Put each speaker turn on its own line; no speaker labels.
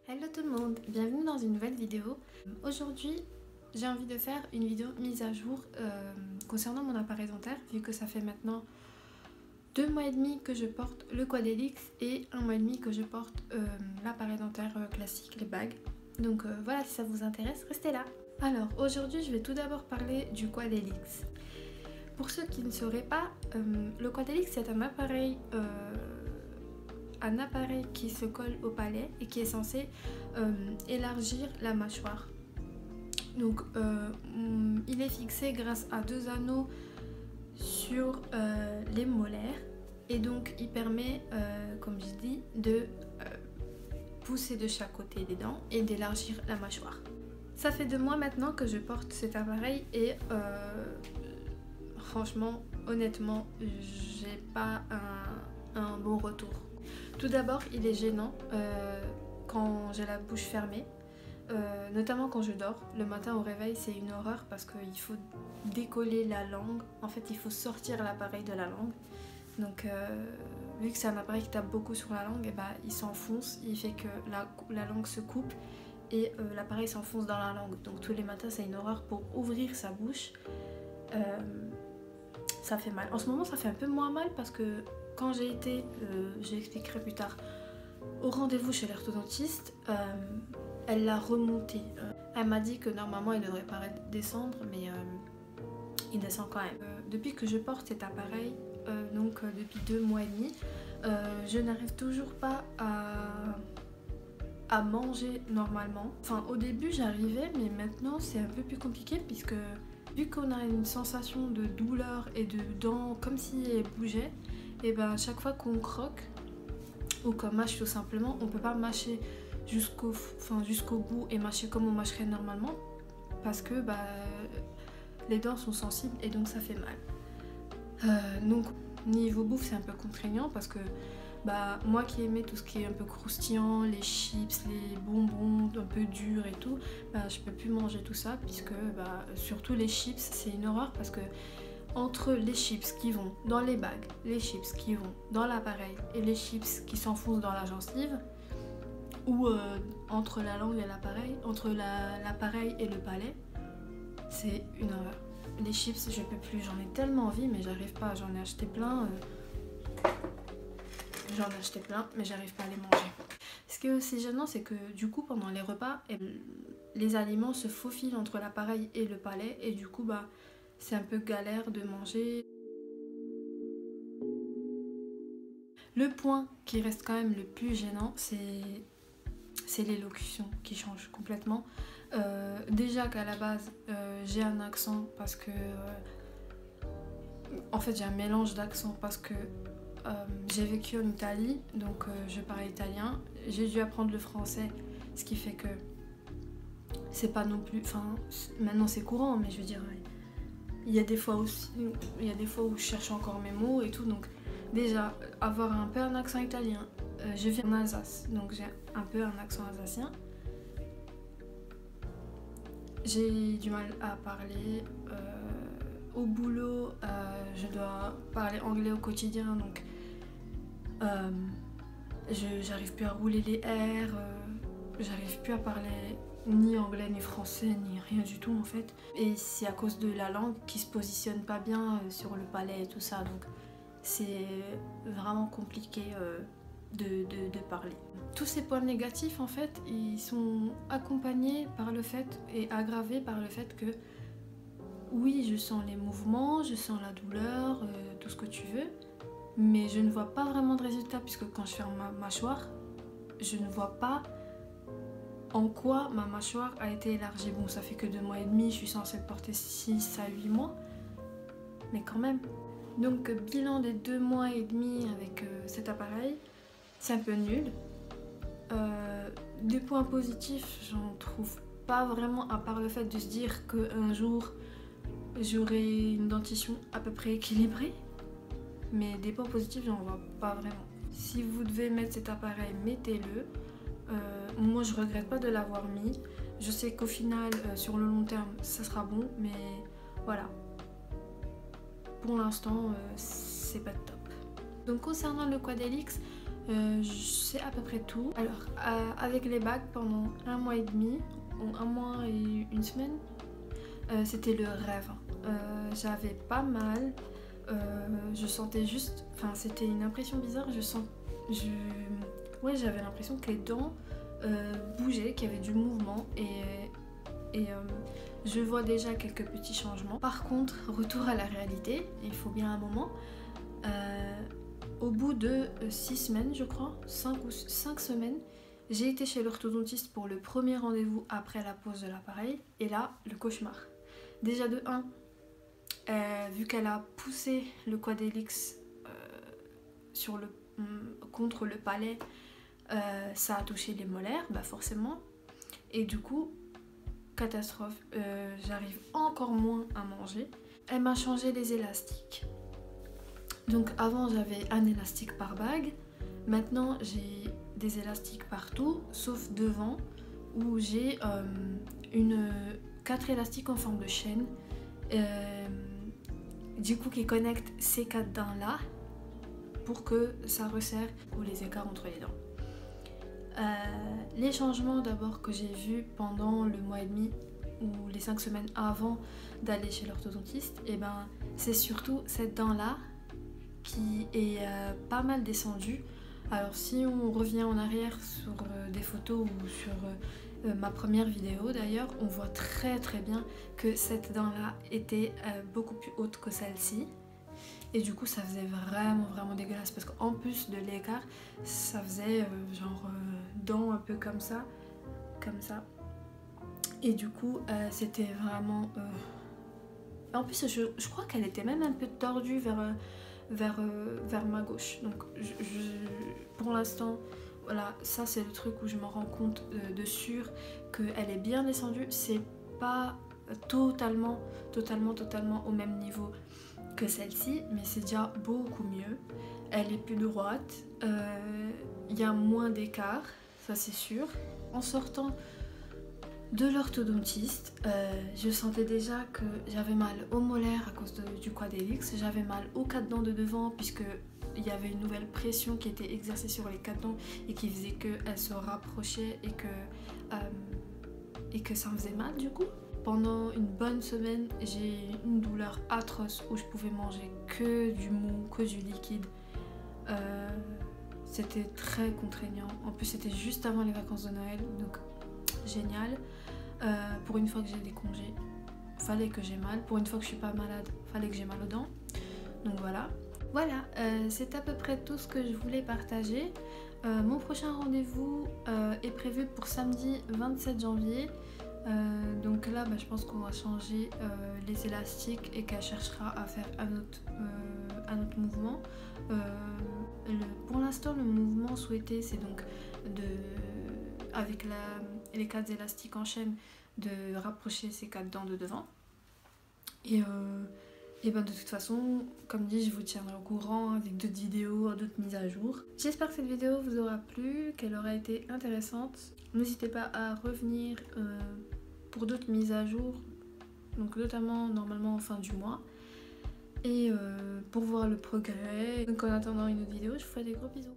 Hello tout le monde, bienvenue dans une nouvelle vidéo. Aujourd'hui j'ai envie de faire une vidéo mise à jour concernant mon appareil dentaire, vu que ça fait maintenant 2 mois et demi que je porte le Quadelix et 1 mois et demi que je porte l'appareil dentaire classique, les bagues. Donc voilà, si ça vous intéresse, restez là. Alors aujourd'hui je vais tout d'abord parler du Quadelix. Pour ceux qui ne sauraient pas, le Quadelix c'est un appareil qui se colle au palais et qui est censé élargir la mâchoire. Donc il est fixé grâce à 2 anneaux sur les molaires et donc il permet, comme je dis, de pousser de chaque côté des dents et d'élargir la mâchoire. Ça fait 2 mois maintenant que je porte cet appareil et franchement, honnêtement, j'ai pas un bon retour. Tout d'abord, il est gênant quand j'ai la bouche fermée, notamment quand je dors. Le matin au réveil, c'est une horreur parce qu'il faut décoller la langue. En fait, il faut sortir l'appareil de la langue. Donc, vu que c'est un appareil qui tape beaucoup sur la langue, et bah, il s'enfonce, il fait que la langue se coupe et l'appareil s'enfonce dans la langue. Donc, tous les matins, c'est une horreur pour ouvrir sa bouche. Ça fait mal. En ce moment, ça fait un peu moins mal parce que quand j'ai été, j'expliquerai plus tard, au rendez-vous chez l'orthodontiste, elle l'a remonté. Elle m'a dit que normalement il devrait pas descendre, mais il descend quand même. Depuis que je porte cet appareil, donc depuis 2 mois et demi, je n'arrive toujours pas à manger normalement. Enfin au début j'arrivais, mais maintenant c'est un peu plus compliqué puisque vu qu'on a une sensation de douleur et de dents comme si elles bougeaient, et ben à chaque fois qu'on croque ou qu'on mâche tout simplement, on peut pas mâcher jusqu'au bout et mâcher comme on mâcherait normalement parce que bah, les dents sont sensibles et donc ça fait mal. Donc niveau bouffe c'est un peu contraignant parce que bah, moi qui aimais tout ce qui est un peu croustillant, les chips, les bonbons un peu durs et tout, bah, je peux plus manger tout ça puisque bah, surtout les chips c'est une horreur parce que entre les chips qui vont dans les bagues, les chips qui vont dans l'appareil et les chips qui s'enfoncent dans la gencive ou entre la langue et l'appareil, entre l'appareil et le palais, c'est une horreur. Les chips je peux plus, j'en ai tellement envie mais j'arrive pas, j'en ai acheté plein mais j'arrive pas à les manger. Ce qui est aussi gênant c'est que du coup pendant les repas, les aliments se faufilent entre l'appareil et le palais et du coup bah c'est un peu galère de manger. Le point qui reste quand même le plus gênant, c'est l'élocution qui change complètement. Déjà qu'à la base, j'ai un accent parce que... en fait, j'ai un mélange d'accents parce que j'ai vécu en Italie, donc je parle italien. J'ai dû apprendre le français, ce qui fait que c'est pas non plus... Enfin, maintenant c'est courant, mais je veux dire... Il y a des fois où je cherche encore mes mots et tout, donc déjà avoir un peu un accent italien. Je vis en Alsace, donc j'ai un peu un accent alsacien. J'ai du mal à parler. Au boulot, je dois parler anglais au quotidien, donc j'arrive plus à rouler les R, j'arrive plus à parler ni anglais, ni français, ni rien du tout en fait. Et c'est à cause de la langue qui se positionne pas bien sur le palais et tout ça, donc c'est vraiment compliqué de parler. Tous ces points négatifs en fait, ils sont accompagnés par le fait et aggravés par le fait que oui, je sens les mouvements, je sens la douleur, tout ce que tu veux, mais je ne vois pas vraiment de résultat puisque quand je ferme ma mâchoire, je ne vois pas en quoi ma mâchoire a été élargie. Bon, ça fait que 2 mois et demi, je suis censée le porter 6 à 8 mois, mais quand même. Donc bilan des 2 mois et demi avec cet appareil, c'est un peu nul. Des points positifs, j'en trouve pas vraiment, à part le fait de se dire qu'un jour j'aurai une dentition à peu près équilibrée, mais des points positifs j'en vois pas vraiment. Si vous devez mettre cet appareil, mettez-le. Moi je regrette pas de l'avoir mis, je sais qu'au final sur le long terme ça sera bon, mais voilà, pour l'instant c'est pas top. Donc concernant le Quadelix, C'est à peu près tout. Alors avec les bagues pendant 1 mois et demi, ou 1 mois et 1 semaine, c'était le rêve. J'avais pas mal, je sentais juste, enfin c'était une impression bizarre, ouais, j'avais l'impression que les dents bougeaient, qu'il y avait du mouvement et je vois déjà quelques petits changements. Par contre, retour à la réalité, il faut bien un moment. Au bout de 6 semaines, je crois, 5 semaines, j'ai été chez l'orthodontiste pour le premier rendez-vous après la pose de l'appareil. Et là, le cauchemar. Déjà de 1, vu qu'elle a poussé le quadrillix contre le palais, ça a touché les molaires, bah forcément. Et du coup, catastrophe, j'arrive encore moins à manger. Elle m'a changé les élastiques. Donc avant j'avais un élastique par bague, maintenant j'ai des élastiques partout sauf devant où j'ai 4 élastiques en forme de chaîne du coup qui connectent ces 4 dents là pour que ça resserre ou les écarts entre les dents. Les changements d'abord que j'ai vus pendant le mois et demi ou les 5 semaines avant d'aller chez l'orthodontiste, et ben c'est surtout cette dent là qui est pas mal descendue. Alors si on revient en arrière sur des photos ou sur ma première vidéo d'ailleurs, on voit très bien que cette dent là était beaucoup plus haute que celle-ci. Et du coup ça faisait vraiment dégueulasse parce qu'en plus de l'écart, ça faisait genre dent un peu comme ça. Et du coup c'était vraiment... En plus je crois qu'elle était même un peu tordue vers ma gauche. Donc pour l'instant, voilà, ça c'est le truc où je me rends compte de sûr qu'elle est bien descendue. C'est pas totalement au même niveau que celle-ci, mais c'est déjà beaucoup mieux. Elle est plus droite, il y a moins d'écart, ça c'est sûr. En sortant de l'orthodontiste, je sentais déjà que j'avais mal aux molaires à cause du quadrillix, j'avais mal aux 4 dents de devant puisque il y avait une nouvelle pression qui était exercée sur les 4 dents et qui faisait qu'elles se rapprochaient et que ça me faisait mal du coup. Pendant une bonne semaine, j'ai eu une douleur atroce où je pouvais manger que du mou, que du liquide. C'était très contraignant. En plus c'était juste avant les vacances de Noël, donc génial. Pour une fois que j'ai des congés, fallait que j'ai mal. Pour une fois que je suis pas malade, fallait que j'ai mal aux dents. Donc voilà, c'est à peu près tout ce que je voulais partager. Mon prochain rendez-vous est prévu pour samedi 27 janvier. Donc là je pense qu'on va changer les élastiques et qu'elle cherchera à faire un autre mouvement. Pour l'instant le mouvement souhaité c'est donc avec les 4 élastiques en chaîne de rapprocher ces 4 dents de devant. Et ben de toute façon, comme dit, je vous tiendrai au courant avec d'autres vidéos, d'autres mises à jour. J'espère que cette vidéo vous aura plu, qu'elle aura été intéressante. N'hésitez pas à revenir pour d'autres mises à jour, donc notamment normalement en fin du mois. Et pour voir le progrès. Donc en attendant une autre vidéo, je vous fais des gros bisous.